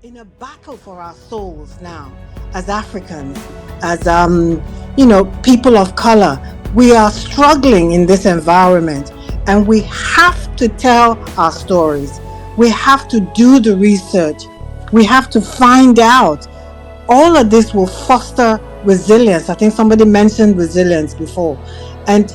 in a battle for our souls now as Africans, as people of color. We are struggling in this environment, and we have to tell our stories. We have to do the research. We have to find out. All of this will foster resilience. I think somebody mentioned resilience before. And,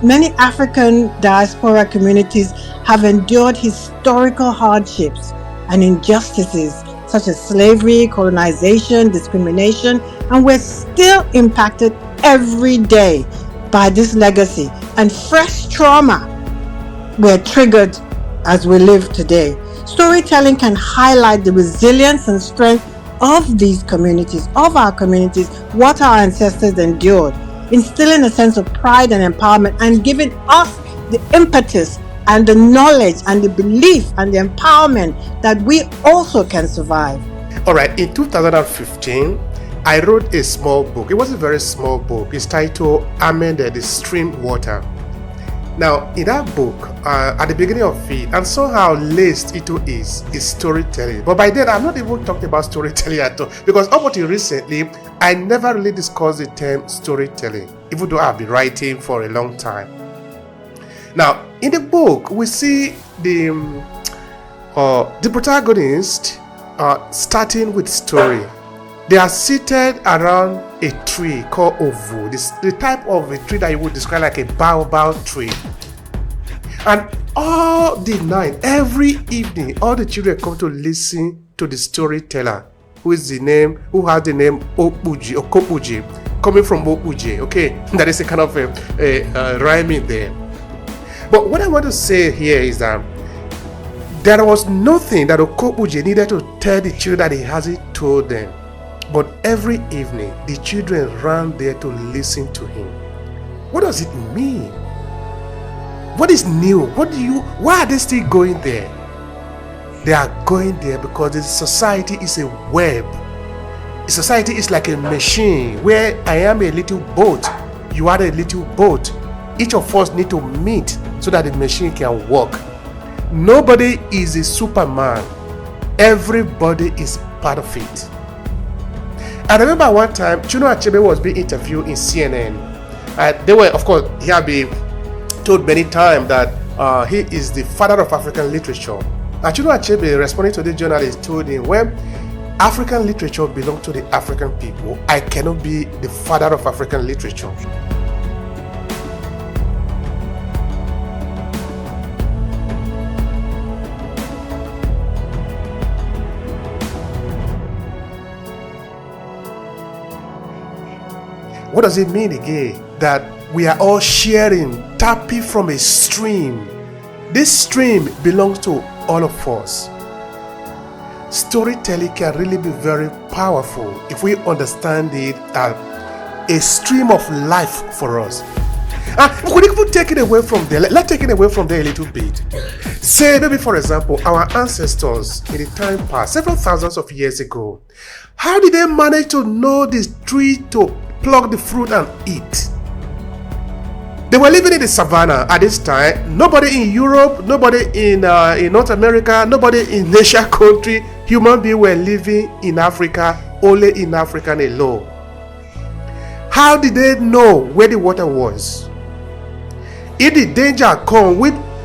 many African diaspora communities have endured historical hardships and injustices such as slavery, colonization, discrimination, and we're still impacted every day by this legacy. And fresh trauma were triggered as we live today. Storytelling can highlight the resilience and strength of these communities, of our communities, what our ancestors endured, instilling a sense of pride and empowerment and giving us the impetus and the knowledge and the belief and the empowerment that we also can survive. All right, in 2015, I wrote a small book. It was a very small book. It's titled Amended the Stream Water. Now, in that book, at the beginning of it, and somehow laced into is storytelling. But by then, I'm not even talking about storytelling at all. Because up until recently, I never really discussed the term storytelling, even though I've been writing for a long time. Now, in the book, we see the protagonist starting with story. They are seated around a tree called Ovo. This the type of a tree that you would describe like a baobab tree. And all the night, every evening, all the children come to listen to the storyteller, who has the name Okopuji, coming from Opuje. Okay, that is a kind of a rhyming there. But what I want to say here is that there was nothing that Okopuji needed to tell the children that he hasn't told them. But every evening, the children ran there to listen to him. What does it mean? What is new? Why are they still going there? They are going there because the society is a web. The society is like a machine where I am a little boat, you are a little boat. Each of us need to meet so that the machine can work. Nobody is a Superman. Everybody is part of it. I remember one time, Chinua Achebe was being interviewed in CNN. They were, of course, he had been told many times that he is the father of African literature. And Chinua Achebe, responding to the journalist, told him, when African literature belongs to the African people, I cannot be the father of African literature. What does it mean again? That we are all sharing, tapping from a stream. This stream belongs to all of us. Storytelling can really be very powerful if we understand it as a stream of life for us. And we could even take it away from there. Let's take it away from there a little bit. Say, maybe for example, our ancestors in the time past, several thousands of years ago, how did they manage to know this tree to pluck the fruit and eat? They were living in the savannah at this time. Nobody in Europe, nobody in North America, nobody in Asia country. Human beings were living in Africa, only in Africa alone. How did they know where the water was? If the danger come,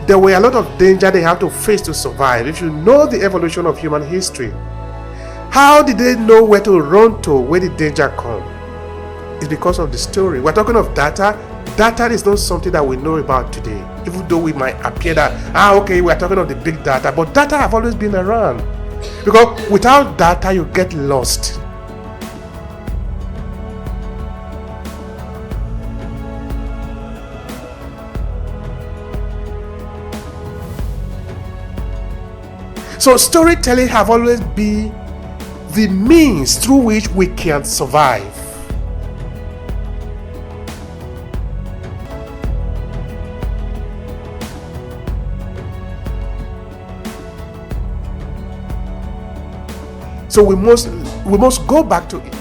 there were a lot of danger they had to face to survive. If you know the evolution of human history, how did they know where to run to when the danger come? It's because of the story. We're talking of data. Data is not something that we know about today, even though we might appear that, okay, we're talking of the big data, but data have always been around. Because without data, you get lost. So storytelling have always been the means through which we can survive. So we must go back to it.